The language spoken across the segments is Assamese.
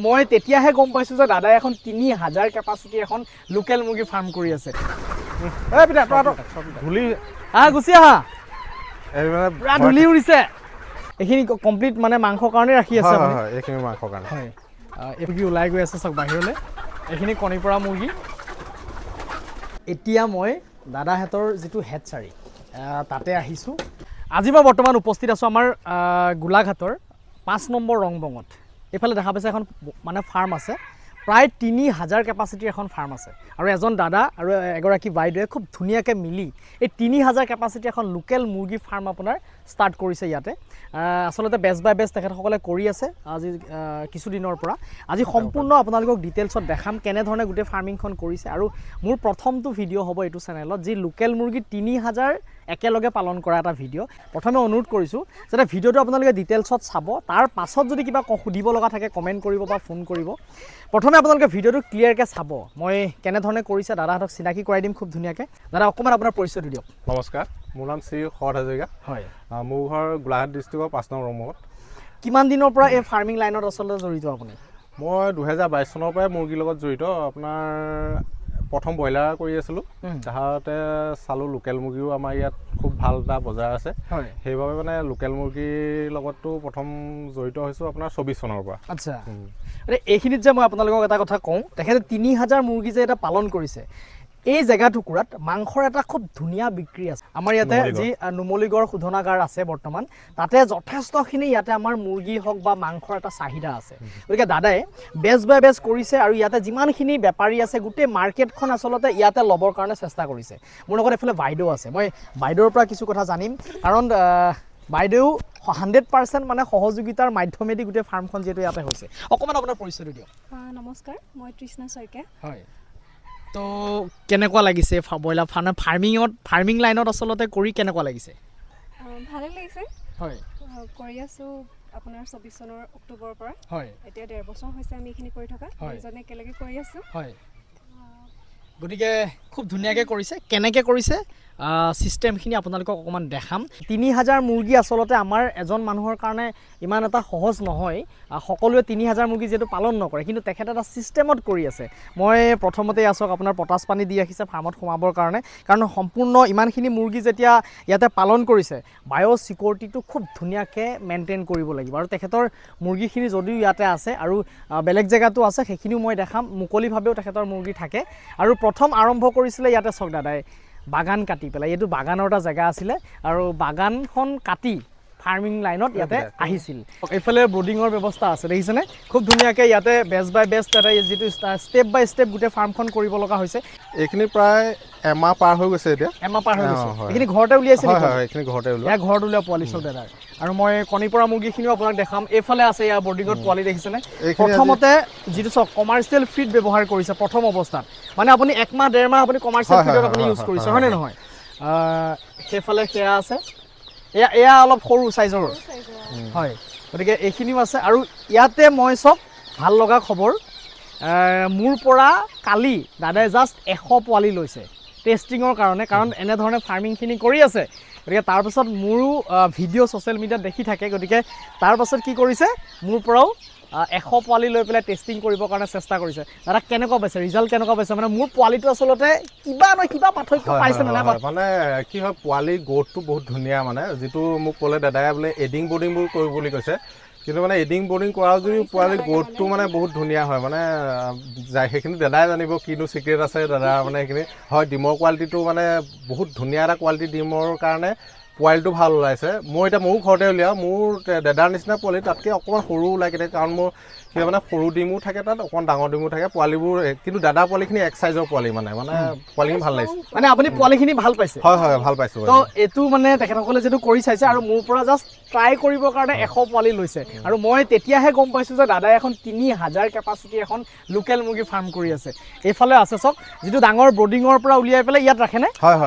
মই তেতিয়াহে গম পাইছো যে দাদাই এখন 3000 কেপাচিটি এখন লোকেল মুৰ্গী ফাৰ্ম কৰি আছে। এই পিতা ধুলি গুচি আহা, এই মানে পুৰা ধূলি উৰিছে। এইখিনি কমপ্লিট মানে মাংসৰ কাৰণে ৰাখি আছে আপুনি? হয়, এইখিনি মাংসৰ কাৰণে। হয়, এই মুৰ্গী ওলাই গৈ আছে চাওক বাহিৰলৈ। এইখিনি কণী পৰা মুৰ্গী। এতিয়া মই দাদাহঁতৰ যিটো হেডচাৰী তাতে আহিছোঁ। আজি মই বৰ্তমান উপস্থিত আছোঁ আমাৰ গোলাঘাটৰ 5 নম্বৰ ৰংবঙত। এইফালে দেখা পাইছে এখন মানে ফাৰ্ম আছে, প্ৰায় 3000 কেপাচিটিৰ এখন ফাৰ্ম আছে। আৰু এজন দাদা আৰু এগৰাকী বাইদেৱে খুব ধুনীয়াকৈ মিলি এই 3000 কেপাচিটি এখন লোকেল মুৰ্গী ফাৰ্ম আপোনাৰ ষ্টাৰ্ট কৰিছে ইয়াতে। আচলতে বেচ বাই বেচ তেখেতসকলে কৰি আছে আজি কিছুদিনৰ পৰা। আজি সম্পূৰ্ণ আপোনালোকক ডিটেইলছত দেখাম কেনেধৰণে গোটেই ফাৰ্মিংখন কৰিছে। আৰু মোৰ প্ৰথমটো ভিডিঅ' হ'ব এইটো চেনেলত, যি লোকেল মুৰ্গী 3000 একেলগে পালন কৰা এটা ভিডিঅ'। প্ৰথমে অনুৰোধ কৰিছোঁ যাতে ভিডিঅ'টো আপোনালোকে ডিটেইলছত চাব, তাৰ পাছত যদি কিবা সুধিব লগা থাকে কমেণ্ট কৰিব বা ফোন কৰিব। প্ৰথমে আপোনালোকে ভিডিঅ'টো ক্লিয়াৰকৈ চাব, মই কেনেধৰণে কৰিছে দাদাহঁতক চিনাকি কৰাই দিম খুব ধুনীয়াকৈ। দাদা অকণমান আপোনাৰ পৰিচয়টো দিয়ক। নমস্কাৰ, মোৰ নাম শ্ৰী শৰৎ হাজৰিকা। হয়, মোৰ ঘৰ গোলাঘাট ডিষ্ট্ৰিক্টৰ 5 নম্বৰ ৰংবঙত। কিমান দিনৰ পৰা এই ফাৰ্মিং লাইনত আচলতে জড়িত আপুনি? মই 2022 চনৰ পৰাই মুৰ্গীৰ লগত জড়িত। আপোনাৰ প্ৰথম ব্ৰইলাৰ কৰি আছিলোঁ, তাহাঁতে চালোঁ লোকেল মুৰ্গীও আমাৰ ইয়াত খুব ভাল এটা বজাৰ আছে। হয়, সেইবাবে মানে লোকেল মুৰ্গীৰ লগতো প্ৰথম জড়িত হৈছোঁ আপোনাৰ 24 চনৰ পৰা। আচ্ছা, এইখিনিত যে মই আপোনালোকক এটা কথা কওঁ, তেখেতে 3000 মুৰ্গী যে এটা পালন কৰিছে, এই জেগা টুকুৰাত মাংসৰ এটা খুব ধুনীয়া বিক্ৰী আছে। আমাৰ ইয়াতে যি নুমলীগড় শোধনাগাৰ আছে বৰ্তমান, তাতে যথেষ্টখিনি ইয়াতে আমাৰ মুৰ্গী হওক বা মাংসৰ এটা চাহিদা আছে। গতিকে দাদাই বেচ বাই বেচ কৰিছে আৰু ইয়াতে যিমানখিনি বেপাৰী আছে গোটেই মাৰ্কেটখন আচলতে ইয়াতে ল'বৰ কাৰণে চেষ্টা কৰিছে। মোৰ লগত এইফালে বাইদেউ আছে, মই বাইদেউৰ পৰা কিছু কথা জানিম, কাৰণ বাইদেউ 100% মানে সহযোগিতাৰ মাধ্যমেদি গোটেই ফাৰ্মখন যিহেতু ইয়াতে হৈছে। অকণমান আপোনাৰ পৰিচয়টো দিয়ক। নমস্কাৰ, মই তৃষ্ণা শইকীয়া। হয়, তো কেনেকুৱা লাগিছে ব্ৰইলাৰ ফাৰ্মিং লাইনত আচলতে কৰি কেনেকুৱা লাগিছে? ভালেই লাগিছে। হয়, কৰি আছোঁ আপোনাৰ 24 চনৰ অক্টোবৰৰ পৰা। হয়, এতিয়া 1.5 বছৰ হৈছে আমি এইখিনি কৰি থকা, দুজনে একেলগে কৰি আছোঁ। হয়, গতিকে খুব ধুনীয়াকৈ কৰিছে। কেনেকৈ কৰিছে ছিষ্টেমখিনি আপোনালোকক অকণমান দেখাম। 3000 মুৰ্গী আচলতে আমাৰ এজন মানুহৰ কাৰণে ইমান এটা সহজ নহয়। সকলোৱে 3000 মুৰ্গী যিহেতু পালন নকৰে, কিন্তু তেখেতে এটা ছিষ্টেমত কৰি আছে। মই প্ৰথমতে আছক আপোনাৰ পটাছ পানী দি ৰাখিছে ফাৰ্মত সোমাবৰ কাৰণে, কাৰণ সম্পূৰ্ণ ইমানখিনি মুৰ্গী যেতিয়া ইয়াতে পালন কৰিছে, বায়' ছিকিউৰিটিটো খুব ধুনীয়াকৈ মেইনটেইন কৰিব লাগিব। আৰু তেখেতৰ মুৰ্গীখিনি যদিও ইয়াতে আছে আৰু বেলেগ জেগাতো আছে, সেইখিনিও মই দেখাম। মুকলিভাৱেও তেখেতৰ মুৰ্গী থাকে। আৰু প্ৰথম আৰম্ভ কৰিছিলে ইয়াতে চাওক দাদাই বাগান কাটি পেলাই, এইটো বাগানৰ এটা জেগা আছিলে আৰু বাগানখন কাটি ফাৰ্মিং লাইনত ইয়াতে আহিছিল। এইফালে ব্ৰডিঙৰ ব্যৱস্থা আছে, দেখিছেনে? খুব ধুনীয়াকৈ ইয়াতে বেচ বাই বেচ তাতে যিটো ষ্টেপ বাই ষ্টেপ গোটেই ফাৰ্মখন কৰিব লগা হৈছে। এইখিনি প্ৰায় এমাহ পাৰ হৈ গৈছে এতিয়া। এমাহ পাৰ হৈ গৈছে। এইখিনি ঘৰতে উলিয়াইছে নেকি? হয়, এইখিনি ঘৰতে উলিয়াই। এয়া ঘৰত উলিওৱা পোৱালি চব দাদাৰ। আৰু মই কণী পৰা মুৰ্গীখিনিও আপোনাক দেখাম। এইফালে আছে ইয়াৰ বৰ্ডিঙত পোৱালি, দেখিছেনে? প্ৰথমতে যিটো চব কমাৰ্চিয়েল ফিড ব্যৱহাৰ কৰিছে প্ৰথম অৱস্থাত, মানে আপুনি 1 মাহ 1.5 মাহ আপুনি কমাৰ্চিয়েল ফিডত আপুনি ইউজ কৰিছে, হয়নে নহয়? সেইফালে সেয়া আছে, এয়া অলপ সৰু চাইজৰ। হয়, গতিকে এইখিনিও আছে। আৰু ইয়াতে মই চব ভাল লগা খবৰ, মোৰ পৰা কালি দাদাই জাষ্ট 100 পোৱালি লৈছে টেষ্টিঙৰ কাৰণে, কাৰণ এনেধৰণে ফাৰ্মিংখিনি কৰি আছে। গতিকে তাৰপাছত মোৰো ভিডিঅ' ছ'চিয়েল মিডিয়াত দেখি থাকে, গতিকে তাৰপাছত কি কৰিছে, মোৰ পৰাও 100 পোৱালি লৈ পেলাই টেষ্টিং কৰিবৰ কাৰণে চেষ্টা কৰিছে। দাদা কেনেকুৱা পাইছে, ৰিজাল্ট কেনেকুৱা পাইছে? মানে মোৰ পোৱালিটো আচলতে কিবা নহয় কিবা পাৰ্থক্য পাইছে নে নাই? মানে কি হয়, পোৱালি গ্ৰ'থটো বহুত ধুনীয়া। মানে যিটো মোক ক'লে দাদাই বোলে এডিং বৰ্ডিংবোৰ কৰিব বুলি কৈছে, কিন্তু মানে এডিং বৰ্ডিং কৰাও যদি পোৱালিৰ গ্ৰ'থটো মানে বহুত ধুনীয়া হয়। মানে সেইখিনি দাদাই জানিব কিনো ছিক্ৰেট আছে দাদা, মানে সেইখিনি হয়। ডিমৰ কোৱালিটিটো মানে বহুত ধুনীয়া এটা কোৱালিটি, ডিমৰ কাৰণে পোৱালিটো ভাল ওলাইছে। ময়ো ঘৰতে উলিয়াওঁ, মোৰ দাদাৰ নিচিনা পোৱালি তাতকৈ অকণমান সৰু ওলাই কেনে, কাৰণ মোৰ কিবা মানে সৰু ডিমো থাকে তাত, অকণমান ডাঙৰ ডিমো থাকে পোৱালিবোৰ। কিন্তু দাদাৰ পোৱালিখিনি এক চাইজৰ পোৱালি, মানে পোৱালিখিনি ভাল লাগিছে। মানে আপুনি পোৱালিখিনি ভাল পাইছে? হয়, ভাল পাইছোঁ। তো এইটো মানে তেখেতসকলে যিটো কৰি চাইছে আৰু মোৰ পৰা জাষ্ট ট্ৰাই কৰিবৰ কাৰণে 100 পোৱালি লৈছে। আৰু মই তেতিয়াহে গম পাইছোঁ যে দাদাই এখন 3000 কেপাচিটিৰ এখন লোকেল মুৰ্গী ফাৰ্ম কৰি আছে। এইফালে আছে চাওক, যিটো ডাঙৰ ব্ৰডিঙৰ পৰা উলিয়াই পেলাই ইয়াত ৰাখেনে? হয়,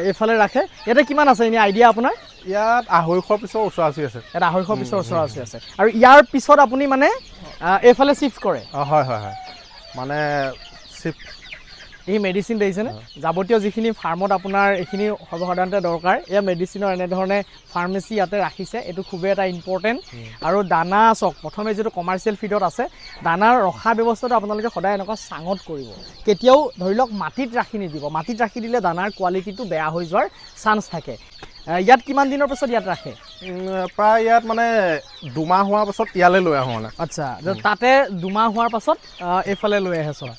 এইফালে ৰাখে। ইয়াতে কিমান আছে এনে আইডিয়া আপোনাৰ? ইয়াত 250 পিছৰ ওচৰা-ওচৰি আছে। ইয়াত 250 পিছৰ ওচৰা-ওচৰি আছে। আৰু ইয়াৰ পিছত আপুনি মানে এইফালে চিফ্ট কৰে? হয়, মানে এই মেডিচিন দেখিছেনে যাৱতীয় যিখিনি ফাৰ্মত আপোনাৰ এইখিনি সৰ্বসাধাৰণতে দৰকাৰ এয়া মেডিচিনৰ এনেধৰণে ফাৰ্মেচি ইয়াতে ৰাখিছে এইটো খুবেই এটা ইম্পৰ্টেণ্ট আৰু দানা চাওক প্ৰথমে যিটো কমাৰ্চিয়েল ফিডত আছে দানাৰ ৰখা ব্যৱস্থাটো আপোনালোকে সদায় এনেকুৱা চাঙত কৰিব কেতিয়াও ধৰি লওক মাটিত ৰাখি নিদিব মাটিত ৰাখি দিলে দানাৰ কোৱালিটিটো বেয়া হৈ যোৱাৰ চান্স থাকে ইয়াত কিমান দিনৰ পাছত ইয়াত ৰাখে প্ৰায় ইয়াত মানে 2 মাহ হোৱাৰ পাছত ইয়ালৈ লৈ আহোঁ মানে আচ্ছা তাতে 2 মাহ হোৱাৰ পাছত এইফালে লৈ আহে চব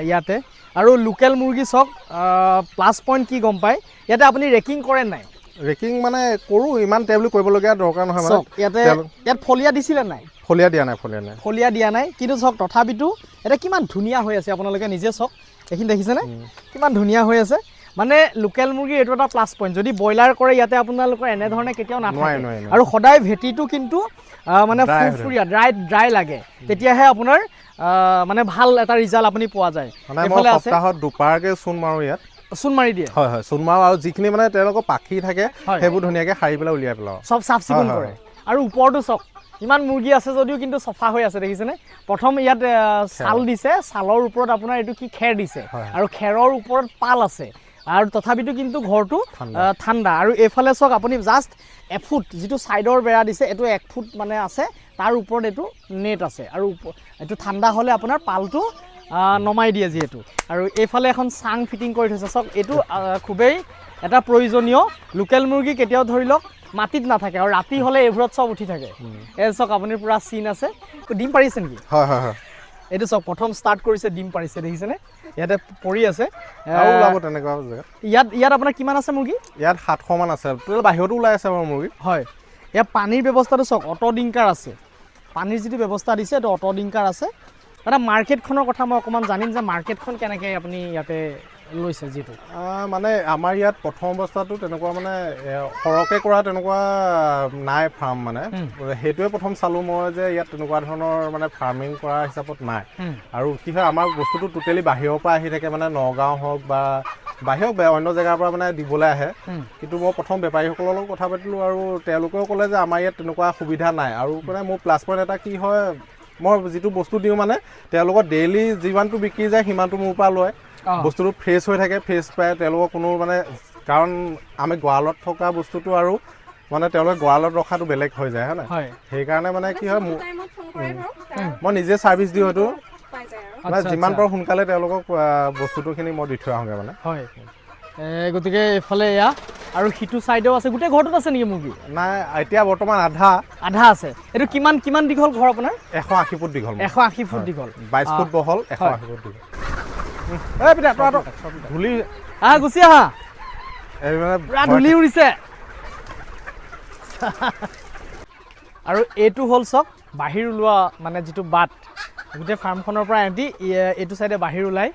ইয়াতে আৰু লোকেল মুৰ্গী চাওক প্লাছ পইণ্ট কি গম পায় ইয়াতে আপুনি ৰেকিং কৰে নাই ৰেকিং মানে কৰোঁ ইমান টেবলেট কৰিবলগীয়া দৰকাৰ নহয় মানে ইয়াত ফলিয়া দিছিলে নাই ফলিয়া দিয়া নাই ফলিয়া দিয়া নাই কিন্তু চাওক তথাপিতো এটা কিমান ধুনীয়া হৈ আছে আপোনালোকে নিজে চাওক এইখিনি দেখিছেনে কিমান ধুনীয়া হৈ আছে মানে লোকেল মুৰ্গী এইটো এটা প্লাছ পইণ্ট যদি ব্ৰইলাৰ কৰে ইয়াতে আপোনালোকৰ এনেধৰণে কেতিয়াও নাথাকে আৰু সদায় ভেটিটো কিন্তু মানে ফুৰফুৰীয়া ড্ৰাই লাগে তেতিয়াহে আপোনাৰ মানে ভাল এটা ৰিজাল্ট আপুনি পোৱা যায় এইফালে আছে সপ্তাহত দুবাৰকৈ চূণ মাৰোঁ ইয়াত চূণ মাৰি দিয়ে হয় চূণ মাৰোঁ আৰু যিখিনি মানে তেওঁলোকৰ পাখি থাকে সেইবোৰ ধুনীয়াকৈ সাৰি পেলাই উলিয়াই পেলাওঁ চব চাফ চিকুণ কৰে আৰু ওপৰতো চাওক ইমান মুৰ্গী আছে যদিও কিন্তু চফা হৈ আছে দেখিছেনে প্ৰথম ইয়াত ছাল দিছে ছালৰ ওপৰত আপোনাৰ এইটো কি খেৰ দিছে আৰু খেৰৰ ওপৰত পাল আছে আৰু তথাপিতো কিন্তু ঘৰটো ঠাণ্ডা আৰু এইফালে চাওক আপুনি জাষ্ট এফুট যিটো ছাইডৰ বেৰা দিছে এইটো 1 ফুট মানে আছে তাৰ ওপৰত এইটো নেট আছে আৰু এইটো ঠাণ্ডা হ'লে আপোনাৰ পালটো নমাই দিয়ে যিহেতু আৰু এইফালে এখন চাং ফিটিং কৰি থৈছে চাওক এইটো খুবেই এটা প্ৰয়োজনীয় লোকেল মুৰ্গী কেতিয়াও ধৰি লওক মাটিত নাথাকে আৰু ৰাতি হ'লে এইবোৰত চব উঠি থাকে এই চাওক আপুনি পূৰা চিন আছে ডিম পাৰিছে নেকি হয় এইটো চাওক প্ৰথম ষ্টাৰ্ট কৰিছে ডিম পাৰিছে দেখিছেনে ইয়াতে পৰি আছে আৰু ওলাব তেনেকুৱা জেগাত ইয়াত আপোনাৰ কিমান আছে মুৰ্গী ইয়াত 700 মান আছে বাহিৰতো ওলাই আছে আমাৰ মুৰ্গী হয় ইয়াত পানীৰ ব্যৱস্থাটো চাওক অটো ডিংকাৰ আছে পানীৰ যিটো ব্যৱস্থা দিছে এইটো অটো ডিংকাৰ আছে এটা মাৰ্কেটখনৰ কথা মই অকণমান জানিম যে মাৰ্কেটখন কেনেকৈ আপুনি ইয়াতে লৈছে যিটো মানে আমাৰ ইয়াত প্ৰথম অৱস্থাটো তেনেকুৱা মানে সৰহকৈ কৰা তেনেকুৱা নাই ফাৰ্ম মানে সেইটোৱে প্ৰথম চালোঁ মই যে ইয়াত তেনেকুৱা ধৰণৰ মানে ফাৰ্মিং কৰা হিচাপত নাই আৰু কি হয় আমাৰ বস্তুটো টোটেলি বাহিৰৰ পৰা আহি থাকে মানে নগাঁও হওক বা বাহিৰক অন্য জেগাৰ পৰা মানে দিবলৈ আহে কিন্তু মই প্ৰথম বেপাৰীসকলৰ লগত কথা পাতিলোঁ আৰু তেওঁলোকেও ক'লে যে আমাৰ ইয়াত তেনেকুৱা সুবিধা নাই আৰু মানে মোৰ প্লাছ পইণ্ট এটা কি হয় মই যিটো বস্তু দিওঁ মানে তেওঁলোকৰ ডেইলি যিমানটো বিক্ৰী যায় সিমানটো মোৰ পৰা লয় বস্তুটো ফ্ৰেছ হৈ থাকে ফ্ৰেছ পায় তেওঁলোকৰ কোনো মানে কাৰণ আমি গঁৰালত থকা বস্তুটো আৰু মানে তেওঁলোকে গঁৰালত ৰখাটো বেলেগ হৈ যায় হয় নাই সেইকাৰণে মানে কি হয় মই নিজে ছাৰ্ভিচ দিওঁ সেইটো মানে যিমান পাৰোঁ সোনকালে তেওঁলোকক বস্তুটোখিনি মই দি থৈ আহোঁগৈ মানে হয় গতিকে এইফালে এয়া আৰু সিটো ছাইডেও আছে গোটেই ঘৰটোত আছে নেকি মুৰ্গী নাই এতিয়া বৰ্তমান আধা আছে এইটো কিমান দীঘল ঘৰ আপোনাৰ 180 ফুট দীঘল 180 ফুট দীঘল 22 ফুট বহল 180 ফুট দীঘল পিতা ধূলি গুচি আহা মানে পুৰা ধূলি উৰিছে আৰু এইটো হ'ল চাওক বাহিৰ ওলোৱা মানে যিটো বাট গোটেই ফাৰ্মখনৰ পৰা এণ্টি এইটো চাইডে বাহিৰ ওলাই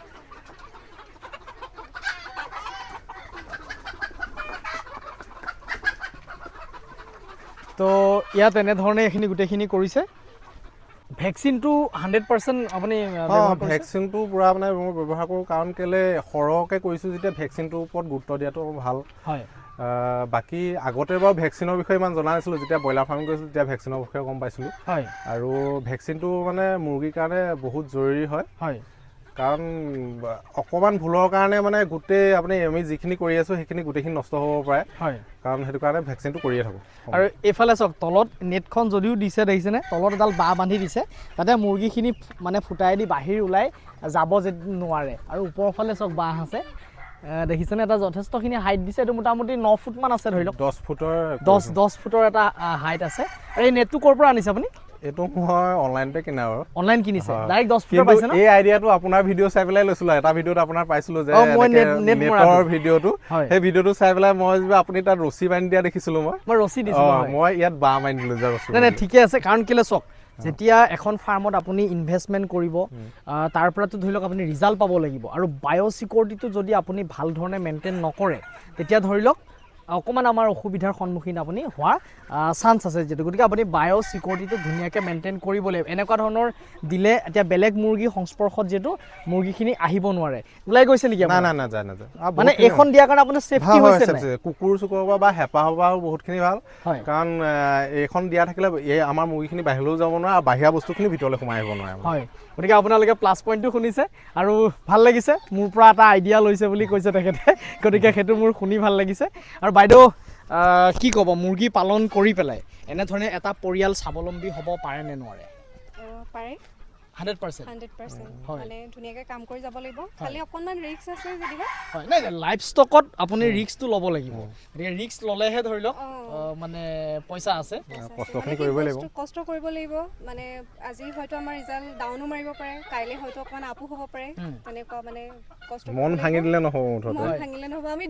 তো ইয়াত এনেধৰণে এইখিনি গোটেইখিনি কৰিছে ভেকচিনটো 100% আপুনি ভেকচিনটো পুৰা মানে মই ব্যৱহাৰ কৰোঁ কাৰণ কেলে সৰহকৈ কৰিছোঁ যেতিয়া ভেকচিনটোৰ ওপৰত গুৰুত্ব দিয়াটো ভাল হয় বাকী আগতে বাৰু ভেকচিনৰ বিষয়ে ইমান জনা নাছিলোঁ যেতিয়া ব্ৰইলাৰ ফাৰ্মিং কৰিছিলোঁ তেতিয়া ভেকচিনৰ বিষয়ে গম পাইছিলোঁ হয় আৰু ভেকচিনটো মানে মুৰ্গীৰ কাৰণে বহুত জৰুৰী হয় কাৰণ অকণমান ভুলৰ কাৰণে মানে গোটেই আপুনি আমি যিখিনি কৰি আছোঁ সেইখিনি গোটেইখিনি নষ্ট হ'ব পাৰে হয় কাৰণ সেইটো কাৰণে ভেকচিনটো কৰিয়ে থাকোঁ আৰু এইফালে চাওক তলত নেটখন যদিও দিছে দেখিছেনে তলত এডাল বাঁহ বান্ধি দিছে তাতে মুৰ্গীখিনি মানে ফুটাই দি বাহিৰ ওলাই যাব যে নোৱাৰে আৰু ওপৰৰ ফালে চাওক বাঁহ আছে দেখিছেনে এটা যথেষ্টখিনি হাইট দিছে এইটো মোটামুটি 9 ফুটমান আছে ধৰি লওক 10 ফুটৰ এটা হাইট আছে আৰু এই নেটটো ক'ৰ পৰা আনিছে আপুনি এইটো মই অনলাইনতে কিনা আৰু অনলাইন কিনিছে ডাইৰেক্ট 10 ফুটৰ পাইছে না এই আইডিয়াটো আপোনাৰ ভিডিঅ' চাই পেলাই লৈছিলোঁ এটা ভিডিঅ'ত আপোনাৰ পাইছিলোঁ যে নেটৰ ভিডিঅ'টো সেই ভিডিঅ'টো চাই পেলাই মই আপুনি তাত ৰছী বান্ধি দিয়া দেখিছিলোঁ মই ৰছী দিছিলোঁ মই ইয়াত বাঁহ বান্ধি দিলোঁ যে ৰছী নাই ঠিকে আছে কাৰণ কেলে চাওক যেতিয়া এখন ফাৰ্মত আপুনি ইনভেষ্টমেণ্ট কৰিব তাৰ পৰাতো ধৰি লওক আপুনি ৰিজাল্ট পাব লাগিব আৰু বায়'চিকিউৰিটিটো যদি আপুনি ভাল ধৰণে মেইনটেইন নকৰে তেতিয়া ধৰি লওক অকণমান আমাৰ অসুবিধাৰ সন্মুখীন আপুনি হোৱাৰ চান্স আছে যিহেতু গতিকে আপুনি বায়' ছিকিউৰিটিটো ধুনীয়াকৈ মেইনটেইন কৰিব লাগিব এনেকুৱা ধৰণৰ দিলে এতিয়া বেলেগ মুৰ্গী সংস্পৰ্শত যিহেতু মুৰ্গীখিনি আহিব নোৱাৰে ওলাই গৈছে নেকি নাই নাই নাযায় নাযায় মানে এইখন দিয়াৰ কাৰণে আপোনাৰ ছেফটি হৈছে নাই কুকুৰ চুকুৰৰ পৰা বা হেঁপাহৰ পৰাও বহুতখিনি ভাল হয় কাৰণ এইখন দিয়া থাকিলে এই আমাৰ মুৰ্গীখিনি বাহিৰলৈও যাব নোৱাৰে আৰু বাহিৰা বস্তুখিনি ভিতৰলৈ সোমাই আহিব নোৱাৰে হয় গতিকে আপোনালোকে প্লাছ পইণ্টটো শুনিছে আৰু ভাল লাগিছে মোৰ পৰা এটা আইডিয়া লৈছে বুলি কৈছে তেখেতে গতিকে সেইটো মোৰ শুনি ভাল লাগিছে আৰু বাইদেউ কি ক'ব মুৰ্গী পালন কৰি পেলাই এনেধৰণে এটা পৰিয়াল স্বাৱলম্বী হ'ব পাৰে নে নোৱাৰে পাৰে 100% 100% মানে ধুনীয়াকৈ কাম কৰি যাব লাগিব খালি অকণমান ৰিস্ক আছে যদিও হয় নাই লাইফ ষ্টকত আপুনি ৰিস্কটো ল'ব লাগিব গতিকে ৰিস্ক ল'লেহে ধৰি লওক মানে পইচা আছে কষ্টখিনি কৰিবই লাগিব কষ্ট কৰিব লাগিব মানে আজি হয়তো আমাৰ ৰিজাল্ট ডাউনো মাৰিব পাৰে কাইলৈ হয়তো অকণমান আপো হ'ব পাৰে তেনেকুৱা মানে কষ্ট মন ভাঙি দিলে নহ'ব মুঠতে মন ভাঙিলে নহ'ব আমি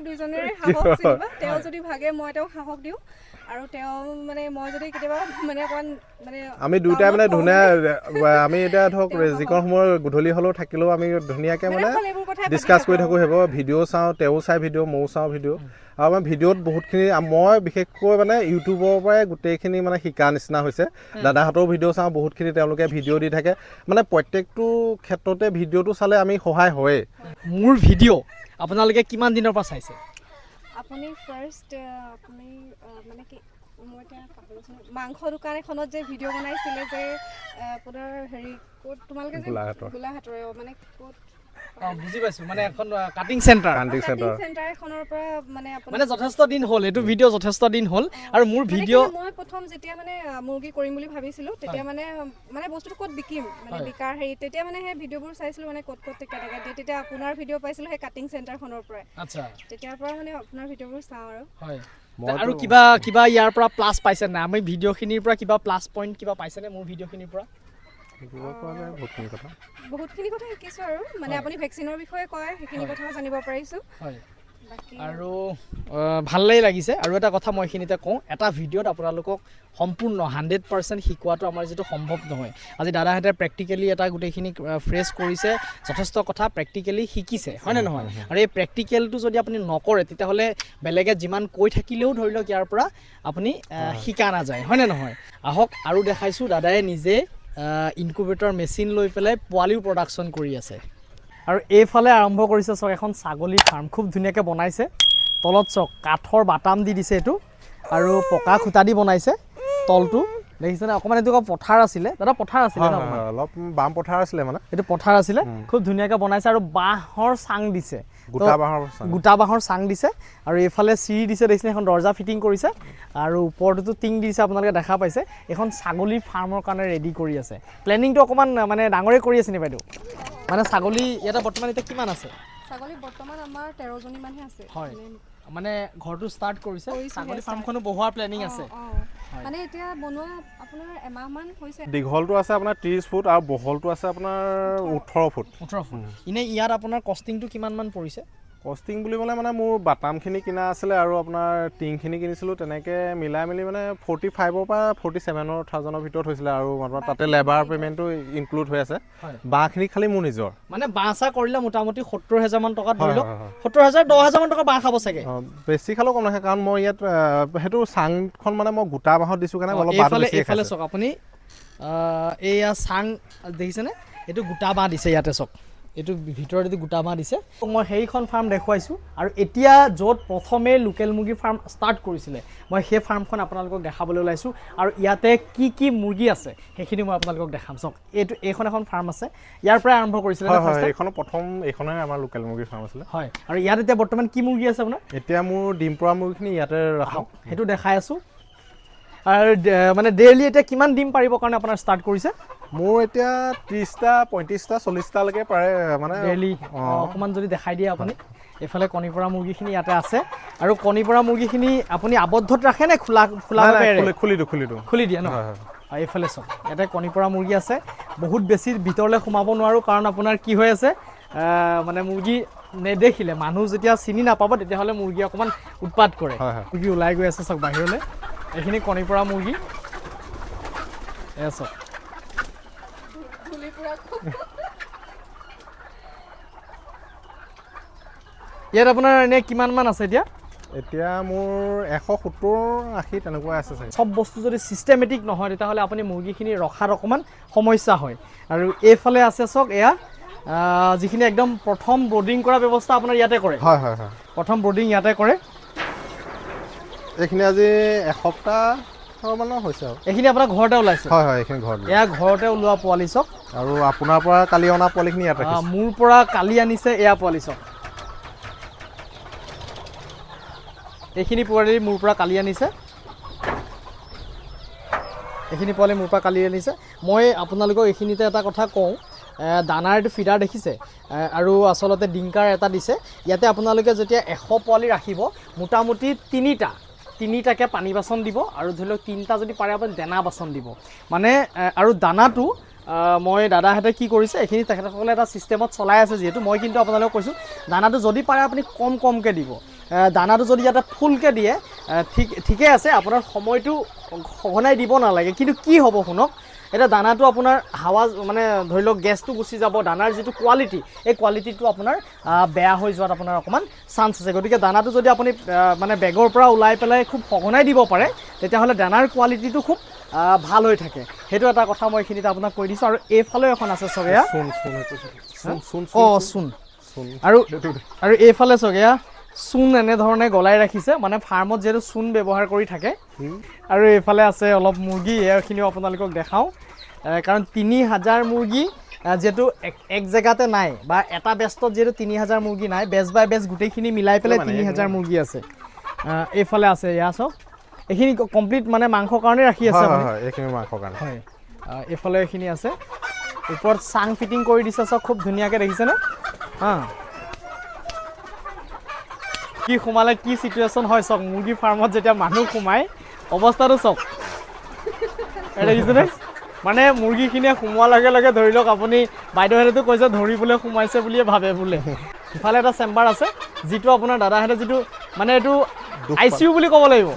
দুইজনেৰে সাহস যেনিবা তেওঁ যদি ভাগে মই তেওঁক সাহস দিওঁ আৰু তেওঁ মানে মই যদি কেতিয়াবা মানে অকণমান মানে আমি দুয়োটাই মানে ধুনীয়া আমি এতিয়া ধৰক যিকণ সময় গধূলি হ'লেও থাকিলেও আমি ধুনীয়াকৈ মানে ডিছকাছ কৰি থাকোঁ সেইবোৰ ভিডিঅ' চাওঁ তেওঁ চাই ভিডিঅ' ময়ো চাওঁ ভিডিঅ' আৰু আমাৰ ভিডিঅ'ত বহুতখিনি মই বিশেষকৈ মানে ইউটিউবৰ পৰাই গোটেইখিনি মানে শিকাৰ নিচিনা হৈছে দাদাহঁতৰ ভিডিঅ' চাওঁ বহুতখিনি তেওঁলোকে ভিডিঅ' দি থাকে মানে প্ৰত্যেকটো ক্ষেত্ৰতে ভিডিঅ'টো চালে আমি সহায় হয়েই মোৰ ভিডিঅ' আপোনালোকে কিমান দিনৰ পৰা চাইছে আপুনি ফাৰ্ষ্ট আপুনি মানে কি মই এতিয়া পাহৰিছোঁ মাংস দোকান এখনত যে ভিডিঅ' বনাইছিলে যে আপোনাৰ হেৰি ক'ত তোমালোকে যে গোলাঘাটৰ মানে ক'ত বুজি পাইছোঁ মানে এখন কাটিং চেণ্টাৰ চেণ্টাৰ এখনৰ পৰা মানে যথেষ্ট দিন হ'ল এইটো ভিডিঅ' যথেষ্ট দিন হ'ল আৰু মোৰ ভিডিঅ' মই প্ৰথম যেতিয়া মানে মুৰ্গী কৰিম বুলি ভাবিছিলোঁ তেতিয়া মানে বস্তুটো ক'ত বিকিম মানে বিকাৰ হেৰি তেতিয়া মানে সেই ভিডিঅ'বোৰ চাইছিলোঁ মানে ক'ত কেনেকৈ দিয়ে তেতিয়া আপোনাৰ ভিডিঅ' পাইছিলোঁ সেই কাটিং চেণ্টাৰখনৰ পৰাই আচ্ছা তেতিয়াৰ পৰা মানে আপোনাৰ ভিডিঅ'বোৰ চাওঁ আৰু হয় আৰু কিবা ইয়াৰ পৰা প্লাছ পাইছে নাই আমি ভিডিঅ'খিনিৰ পৰা কিবা প্লাছ পইণ্ট কিবা পাইছেনে মোৰ ভিডিঅ'খিনিৰ পৰা বহুতখিনি কথা শিকিছোঁ আৰু মানে আপুনি ভেকচিনৰ বিষয়ে কয় সেইখিনি কথাও জানিব পাৰিছোঁ হয় আৰু ভালেই লাগিছে আৰু এটা কথা মই এইখিনিতে কওঁ এটা ভিডিঅ'ত আপোনালোকক সম্পূৰ্ণ 100% শিকোৱাটো আমাৰ যিটো সম্ভৱ নহয় আজি দাদাহঁতে প্ৰেক্টিকেলি এটা গোটেইখিনি ফ্ৰেছ কৰিছে যথেষ্ট কথা প্ৰেক্টিকেলি শিকিছে হয়নে নহয় আৰু এই প্ৰেক্টিকেলটো যদি আপুনি নকৰে তেতিয়াহ'লে বেলেগে যিমান কৈ থাকিলেও ধৰি লওক ইয়াৰ পৰা আপুনি শিকা নাযায় হয়নে নহয় আহক আৰু দেখাইছোঁ দাদাই নিজে ইনকুবেটৰ মেচিন লৈ পেলাই পোৱালিও প্ৰডাকশ্যন কৰি আছে আৰু এইফালে আৰম্ভ কৰিছে চাওক এখন ছাগলী ফাৰ্ম খুব ধুনীয়াকৈ বনাইছে তলত চাওক কাঠৰ বাটাম দি দিছে এইটো আৰু পকা খুঁটা দি বনাইছে তলটো দেখিছেনে অকণমান এইটো পথাৰ আছিলে দাদা পথাৰ আছিলে ন অলপ বাম পথাৰ আছিলে মানে এইটো পথাৰ আছিলে খুব ধুনীয়াকৈ বনাইছে আৰু বাঁহৰ চাং দিছে গোটা বাঁহৰ চাং দিছে আৰু এইফালে চিৰি দিছে দেখিছে এখন দৰ্জা ফিটিং কৰিছে আৰু ওপৰটোতো টিং দিছে আপোনালোকে দেখা পাইছে এখন ছাগলী ফাৰ্মৰ কাৰণে ৰেডি কৰি আছে প্লেনিংটো অকণমান মানে ডাঙৰে কৰি আছে নি বাইদেউ মানে ছাগলী ইয়াতে বৰ্তমান এতিয়া কিমান আছে ছাগলী বৰ্তমান আমাৰ 13 জনী মানহে আছে হয় মানে ঘৰটো ষ্টাৰ্ট কৰিছে ছাগলী ফাৰ্মখনো বহোৱাৰ প্লেনিং আছে মানে এতিয়া বনোৱা আপোনাৰ এমাহমান হৈছে দীঘলটো আছে আপোনাৰ 30 ফুট আৰু বহলটো আছে আপোনাৰ 18 ফুট এনেই ইয়াত আপোনাৰ কষ্টিংটো কিমান মান পৰিছে কষ্টিং বুলিবলৈ মানে মোৰ বাটামখিনি কিনা আছিলে আৰু আপোনাৰ টিংখিনি কিনিছিলোঁ তেনেকৈ মিলাই মেলি মানে 45ৰ পৰা 47,000ৰ ভিতৰত হৈছিলে আৰু তাতে লেবাৰ পে'মেণ্টটো ইনক্লুড হৈ আছে বাঁহখিনি খালি মোৰ নিজৰ মানে বাঁহ চাহ কৰিলে মোটামুটি 70,000 মান টকাত ধৰি লওক 70,000 10,000 মান টকা বাঁহ খাব চাগে বেছি খালেও কম নহয় কাৰণ মই ইয়াত সেইটো চাংখন মানে মই গোটা বাঁহত দিছোঁ কাৰণে অলপ এইফালে চাওক আপুনি এইয়া চাং দেখিছেনে এইটো গোটা বাঁহ দিছে ইয়াতে চাওক এইটো ভিতৰত এইটো গোটা বাঁহ দিছে মই সেইখন ফাৰ্ম দেখুৱাইছোঁ আৰু এতিয়া য'ত প্ৰথমে লোকেল মুৰ্গী ফাৰ্ম ষ্টাৰ্ট কৰিছিলে মই সেই ফাৰ্মখন আপোনালোকক দেখাবলৈ ওলাইছোঁ আৰু ইয়াতে কি মুৰ্গী আছে সেইখিনি মই আপোনালোকক দেখাম চাওক এইখন এখন ফাৰ্ম আছে ইয়াৰ পৰাই আৰম্ভ কৰিছিলে এইখনৰ প্ৰথম এইখনে আমাৰ লোকেল মুৰ্গী ফাৰ্ম আছিলে হয় আৰু ইয়াত এতিয়া বৰ্তমান কি মুৰ্গী আছে আপোনাৰ এতিয়া মোৰ ডিম পৰা মুৰ্গীখিনি ইয়াতে ৰাখক সেইটো দেখাই আছোঁ আৰু মানে ডেইলি এতিয়া কিমান ডিম পাৰিবৰ কাৰণে আপোনাৰ ষ্টাৰ্ট কৰিছে মোৰ এতিয়া 30টা 35টা 40টালৈকে পাৰে মানে ডেইলি অকণমান যদি দেখাই দিয়ে আপুনি এইফালে কণী পৰা মুৰ্গীখিনি ইয়াতে আছে আৰু কণী পৰা মুৰ্গীখিনি আপুনি আবদ্ধত ৰাখে নে খুলি দিয়ে ন এইফালে চাওক ইয়াতে কণী পৰা মুৰ্গী আছে বহুত বেছি ভিতৰলৈ সোমাব নোৱাৰোঁ কাৰণ আপোনাৰ কি হৈ আছে মানে মুৰ্গী নেদেখিলে মানুহ যেতিয়া চিনি নাপাব তেতিয়াহ'লে মুৰ্গী অকণমান উৎপাত কৰে মুৰ্গী ওলাই গৈ আছে চাওক বাহিৰলৈ এইখিনি কণী পৰা মুৰ্গী এয়া চাওক ইয়াত আপোনাৰ এনেই কিমান মান আছে এতিয়া এতিয়া মোৰ 170-80 তেনেকুৱা আছে চাগে। সব বস্তু যদি চিষ্টেমেটিক নহয় তেতিয়াহ'লে আপুনি মুৰ্গীখিনি ৰখাত অকণমান সমস্যা হয়। আৰু এইফালে আছে চাওক এয়া যিখিনি একদম প্ৰথম ব্ৰডিং কৰা ব্যৱস্থা আপোনাৰ ইয়াতে কৰে। হয় হয় হয়, প্ৰথম ব্ৰডিং ইয়াতে কৰে। এইখিনি আজি এসপ্তাহ মানৰ হৈছে আৰু। এইখিনি আপোনাৰ ঘৰতে ওলাইছে? হয় হয়, এইখিনি ঘৰত এয়া ঘৰতে ওলোৱা পোৱালি চাওক। আৰু আপোনাৰ পৰা কালি অনা পোৱালিখিনি ইয়াত ৰাখিছে। মোৰ পৰা কালি আনিছে এয়া পোৱালি চাওক। এইখিনি পোৱালি মোৰ পৰা কালি আনিছে। এইখিনি পোৱালি মোৰ পৰা কালি আনিছে। মই আপোনালোকক এইখিনিতে এটা কথা কওঁ, দানাৰ এইটো ফিডাৰ দেখিছে আৰু আচলতে ডিংকাৰ এটা দিছে। ইয়াতে আপোনালোকে যেতিয়া 100 পোৱালি ৰাখিব মোটামুটি তিনিটাকৈ পানী বাচন দিব আৰু ধৰি লওক 3টা যদি পাৰে আপুনি দানা বাচন দিব। মানে আৰু দানাটো মই দাদাহঁতে কি কৰিছে এইখিনি তেখেতসকলে এটা ছিষ্টেমত চলাই আছে যিহেতু। মই কিন্তু আপোনালোকক কৈছোঁ দানাটো যদি পাৰে আপুনি কমকৈ দিব। দানাটো যদি ইয়াতে ফুলকৈ দিয়ে ঠিকে আছে, আপোনাৰ সময়টো সঘনাই দিব নালাগে। কিন্তু কি হ'ব শুনক, এতিয়া দানাটো আপোনাৰ হাৱা মানে ধৰি লওক গেছটো গুচি যাব, দানাৰ যিটো কোৱালিটি এই কোৱালিটিটো আপোনাৰ বেয়া হৈ যোৱাত আপোনাৰ অকণমান চান্স আছে। গতিকে দানাটো যদি আপুনি মানে বেগৰ পৰা ওলাই পেলাই খুব সঘনাই দিব পাৰে তেতিয়াহ'লে দানাৰ কোৱালিটিটো খুব ভাল হৈ থাকে। সেইটো এটা কথা মই এইখিনিতে আপোনাক কৈ দিছোঁ। আৰু এইফালেও এখন আছে চাওক এয়া চূণ। আৰু এইফালে চাওক এয়া চূণ এনেধৰণে গলাই ৰাখিছে, মানে ফাৰ্মত যিহেতু চূণ ব্যৱহাৰ কৰি থাকে। আৰু এইফালে আছে অলপ মুৰ্গী, এইখিনিও আপোনালোকক দেখাওঁ। কাৰণ 3000 মুৰ্গী যিহেতু এক জেগাতে নাই বা এটা বেষ্টত যিহেতু 3000 মুৰ্গী নাই, বেচ বাই বেচ গোটেইখিনি মিলাই পেলাই 3000 মুৰ্গী আছে। এইফালে আছে এয়া চাওক, এইখিনি কমপ্লিট মানে মাংসৰ কাৰণে ৰাখি আছে। এইখিনি মাংসৰ কাৰণে হয়। এইফালে এইখিনি আছে, ওপৰত চাং ফিটিং কৰি দিছে চাওক, খুব ধুনীয়াকৈ দেখিছেনে? কি সোমালে কি চিটুৱেশ্যন হয় চাওক, মুৰ্গী ফাৰ্মত যেতিয়া মানুহ সোমায় অৱস্থাটো চাওক, দেখিছেনে? মানে মুৰ্গীখিনিয়ে সোমোৱাৰ লগে লগে ধৰি লওক আপুনি বাইদেউহঁতেতো কৈছে ধৰিবলৈ সোমাইছে বুলিয়ে ভাবে বোলে। ইফালে এটা চেম্বাৰ আছে যিটো আপোনাৰ দাদাহঁতে যিটো মানে এইটো ICU বুলি ক'ব লাগিব।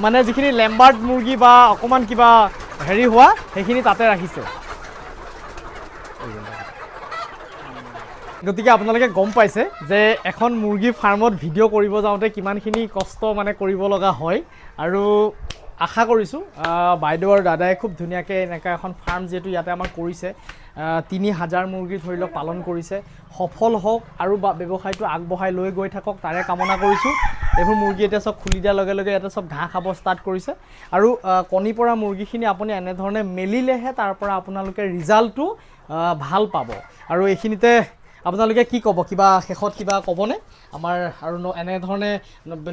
মানে যিখিনি লেম্বাৰ্ড মুৰ্গী বা অকণমান কিবা হেৰি হোৱা সেইখিনি তাতে ৰাখিছে। গতিকে আপোনালোকে গম পাইছে যে এখন মুৰ্গী ফাৰ্মত ভিডিঅ' কৰিব যাওঁতে কিমানখিনি কষ্ট মানে কৰিব লগা হয়। আৰু আশা কৰিছোঁ বাইদেউ আৰু দাদাই খুব ধুনীয়াকৈ এনেকুৱা এখন ফাৰ্ম যিহেতু ইয়াতে আমাৰ কৰিছে, 3000 মুৰ্গী ধৰি লওক পালন কৰিছে, সফল হওক আৰু ব্যৱসায়টো আগবঢ়াই লৈ গৈ থাকক তাৰে কামনা কৰিছোঁ। এইবোৰ মুৰ্গী এতিয়া চব খুলি দিয়াৰ লগে লগে ইয়াতে চব ঘাঁহ খাব ষ্টাৰ্ট কৰিছে। আৰু কণী পৰা মুৰ্গীখিনি আপুনি এনেধৰণে মেলিলেহে তাৰ পৰা আপোনালোকে ৰিজাল্টটো ভাল পাব। আৰু এইখিনিতে আপোনালোকে কি ক'ব, কিবা শেষত কিবা ক'বনে আমাৰ? আৰু এনেধৰণে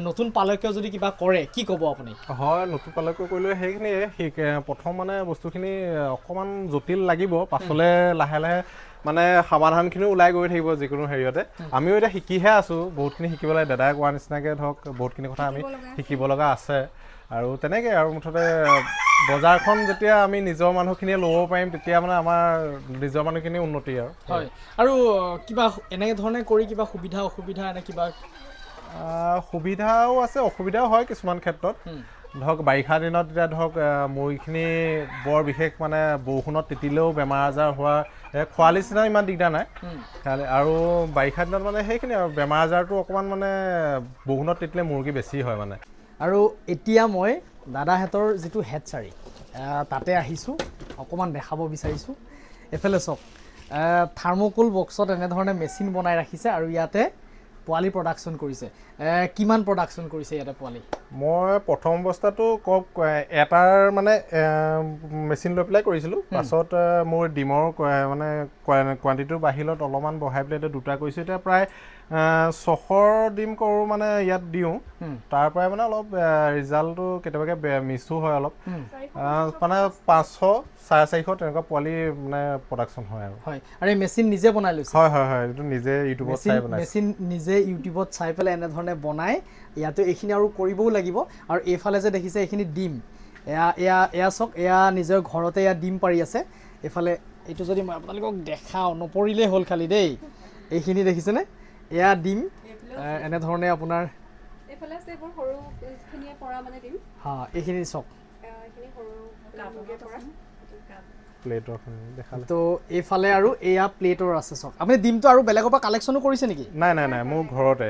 নতুন পালকে যদি কিবা কৰে কি ক'ব আপুনি? হয়, নতুন পালকে কৰিলে সেইখিনিয়ে প্ৰথম মানে বস্তুখিনি অকণমান জটিল লাগিব, পাছলৈ লাহে লাহে মানে সমাধানখিনিও ওলাই গৈ থাকিব যিকোনো হেৰিয়তে। আমিও এতিয়া শিকিহে আছোঁ, বহুতখিনি শিকিব লাগে। দাদাই কোৱা নিচিনাকৈ ধৰক বহুতখিনি কথা আমি শিকিব লগা আছে। আৰু তেনেকৈ আৰু মুঠতে বজাৰখন যেতিয়া আমি নিজৰ মানুহখিনিয়ে ল'ব পাৰিম তেতিয়া মানে আমাৰ নিজৰ মানুহখিনিৰ উন্নতি আৰু। হয়, আৰু কিবা এনেধৰণে কৰি কিবা সুবিধা অসুবিধা এনে কিবা? সুবিধাও আছে অসুবিধাও হয় কিছুমান ক্ষেত্ৰত। ধৰক বাৰিষা দিনত এতিয়া ধৰক মুৰ্গীখিনি বৰ বিশেষ মানে বৰষুণত তিতিলেও বেমাৰ আজাৰ হোৱা, খৰালি চিজনত ইমান দিগদাৰ নাই। আৰু বাৰিষা দিনত মানে সেইখিনি আৰু বেমাৰ আজাৰটো অকণমান মানে বৰষুণত তিতিলে মুৰ্গী বেছি হয় মানে। আৰু এতিয়া মই দাদাহঁতৰ যিটো হেটচাৰী তাতে আহিছোঁ, অকণমান দেখাব বিচাৰিছোঁ। এইফালে চাওক, থাৰ্মোকোল বক্সত এনেধৰণে মেচিন বনাই ৰাখিছে আৰু ইয়াতে পোৱালি প্ৰডাকশ্যন কৰিছে। কিমান প্ৰডাকশ্যন কৰিছে ইয়াতে পোৱালি? মই প্ৰথম অৱস্থাটো এটাৰ মানে মেচিন লৈ পেলাই কৰিছিলোঁ। পাছত মোৰ ডিমৰ মানে কোৱাণ্টিটিটো বাঢ়িলত অলপমান বঢ়াই পেলাই এতিয়া 2টা কৰিছোঁ। এতিয়া প্ৰায় 600 ডিম কৰোঁ মানে ইয়াত দিওঁ। তাৰ পৰাই মানে অলপ ৰিজাল্টটো কেতিয়াবাকৈ মিছো হয় অলপ, মানে 500-450 তেনেকুৱা পোৱালি মানে প্ৰডাকশ্যন হয় আৰু। হয়, আৰু এই মেচিন নিজে বনাই লৈছে? হয় হয় হয়, এইটো নিজে ইউটিউবত চাই বনাইছে। মেচিন নিজে ইউটিউবত চাই পেলাই এনেধৰণে বনাই ইয়াতে এইখিনি আৰু কৰিবও লাগিব। আৰু এইফালে যে দেখিছে এইখিনি ডিম, এয়া চাওক, এয়া নিজৰ ঘৰতে এয়া ডিম পাৰি আছে। এইফালে এইটো যদি মই আপোনালোকক দেখাওঁ, নপৰিলেই হ'ল খালি দেই। এইখিনি দেখিছেনে? এয়া ডিম এনেধৰণে আপোনাৰ এইখিনি চাওক। প্লেটৰ দেখালে তো এইফালে আৰু এয়া প্লেটৰ আছে চাওক আপুনি ডিমটো আৰু বেলেগৰ পৰা কালেকশ্যনো কৰিছে নেকি নাই নাই নাই মোৰ ঘৰতে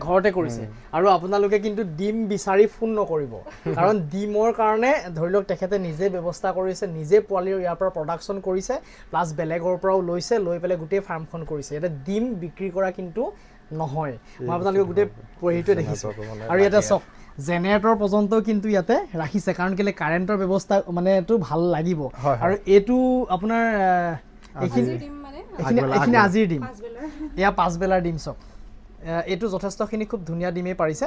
ঘৰতে কৰিছে আৰু আপোনালোকে কিন্তু ডিম বিচাৰি ফোন নকৰিব কাৰণ ডিমৰ কাৰণে ধৰি লওক তেখেতে নিজে ব্যৱস্থা কৰিছে নিজে পোৱালিৰ ইয়াৰ পৰা প্ৰডাকশ্যন কৰিছে প্লাছ বেলেগৰ পৰাও লৈছে লৈ পেলাই গোটেই ফাৰ্মখন কৰিছে ইয়াতে ডিম বিক্ৰী কৰা কিন্তু নহয় মই আপোনালোকে গোটেই হেৰিটোৱে দেখিছোঁ আৰু ইয়াতে চাওক জেনেৰেটৰ পৰ্যন্ত কিন্তু ইয়াতে ৰাখিছে কাৰণ কেলে কাৰেণ্টৰ ব্যৱস্থা মানে এইটো ভাল লাগিব আৰু এইটো আপোনাৰ এইখিনি আজিৰ ডিম এয়া পাঁচবেলাৰ ডিম চাওক এইটো যথেষ্টখিনি খুব ধুনীয়া ডিমেই পাৰিছে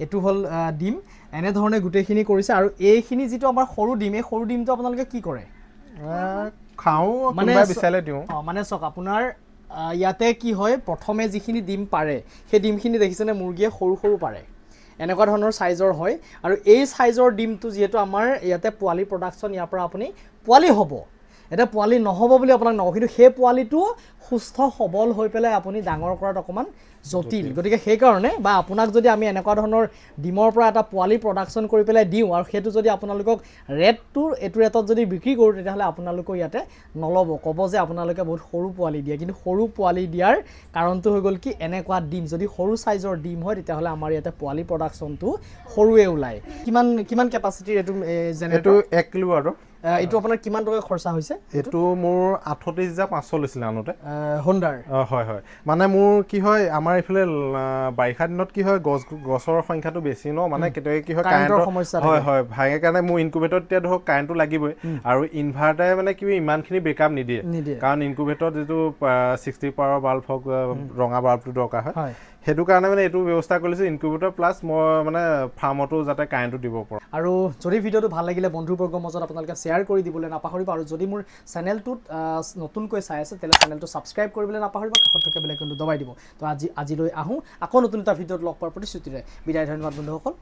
এইটো হ'ল ডিম এনেধৰণে গোটেইখিনি কৰিছে আৰু এইখিনি যিটো আমাৰ সৰু ডিম এই সৰু ডিমটো আপোনালোকে কি কৰে খাওঁ মানে বিচাৰিলে দিওঁ মানে চাওক আপোনাৰ ইয়াতে কি হয় প্ৰথমে যিখিনি ডিম পাৰে সেই ডিমখিনি দেখিছেনে মুৰ্গীয়ে সৰু সৰু পাৰে এনেকুৱা ধৰণৰ সাইজৰ হয় আৰু এই সাইজৰ ডিমটো যেহেতু আমাৰ ইয়াতে পোৱালি প্ৰডাকশ্যন ইয়াৰ পৰা আপুনি পোৱালি হ'ব এটা পোৱালি নহ'ব বুলি আপোনাক নকওঁ কিন্তু সেই পোৱালিটো সুস্থ সবল হৈ পেলাই আপুনি ডাঙৰ কৰাত অকণমান জটিল গতিকে সেইকাৰণে বা আপোনাক যদি আমি এনেকুৱা ধৰণৰ ডিমৰ পৰা এটা পোৱালি প্ৰডাকশ্যন কৰি পেলাই দিওঁ আৰু সেইটো যদি আপোনালোকক এইটো ৰেটত যদি বিক্ৰী কৰোঁ তেতিয়াহ'লে আপোনালোকৰ ইয়াতে নল'ব ক'ব যে আপোনালোকে বহুত সৰু পোৱালি দিয়ে কিন্তু সৰু পোৱালি দিয়াৰ কাৰণটো হৈ গ'ল কি এনেকুৱা ডিম যদি সৰু সাইজৰ ডিম হয় তেতিয়াহ'লে আমাৰ ইয়াতে পোৱালি প্ৰডাকশ্যনটো সৰুৱে ওলায় কিমান কেপাচিটিৰ এইটো এইটো 1 কিলো আৰু এইটো আপোনাৰ কিমান টকা খৰচা হৈছে এইটো মোৰ 38,500 লৈছিলে আনোতে হোণ্ডাৰ হয় হয় মানে মোৰ কি হয় আমাৰ ইফালে বাৰিষা দিনত কি হয় গছৰ সংখ্যাটো বেছি ন মানে কেতিয়াবা কি হয় কাৰেণ্টৰ সমস্যা হয় হয় ভাঙে কাৰণে মোৰ ইনকুবেটৰত এতিয়া ধৰক কাৰেণ্টটো লাগিবই আৰু ইনভাৰ্টাৰে মানে কি ইমানখিনি বেকআপ নিদিয়ে কাৰণ ইনকুবেটৰত যিটো 60 পাৱাৰ বাল্ব হওক ৰঙা বাল্বটো দৰকাৰ হয় সেইটো কাৰণে মানে এইটো ব্যৱস্থা কৰিছোঁ ইনকুবেটৰ প্লাছ মই মানে ফাৰ্মতো যাতে কাৰেণ্টটো দিব পাৰোঁ আৰু যদি ভিডিঅ'টো ভাল লাগিলে বন্ধুবৰ্গৰ মাজত আপোনালোকে শ্বেয়াৰ কৰি দিবলৈ নাপাহৰিব আৰু যদি মোৰ চেনেলটোত নতুনকৈ চাই আছে তেতিয়াহ'লে চেনেলটো ছাবস্ক্ৰাইব কৰিবলৈ নাপাহৰিব কাষত থকা বেল আইকনটো দবাই দিব তো আজিলৈ আহোঁ আকৌ নতুন এটা ভিডিঅ'ত লগ পোৱাৰ প্ৰতিশ্ৰুতিৰে বিদায় ধন্যবাদ বন্ধুসকল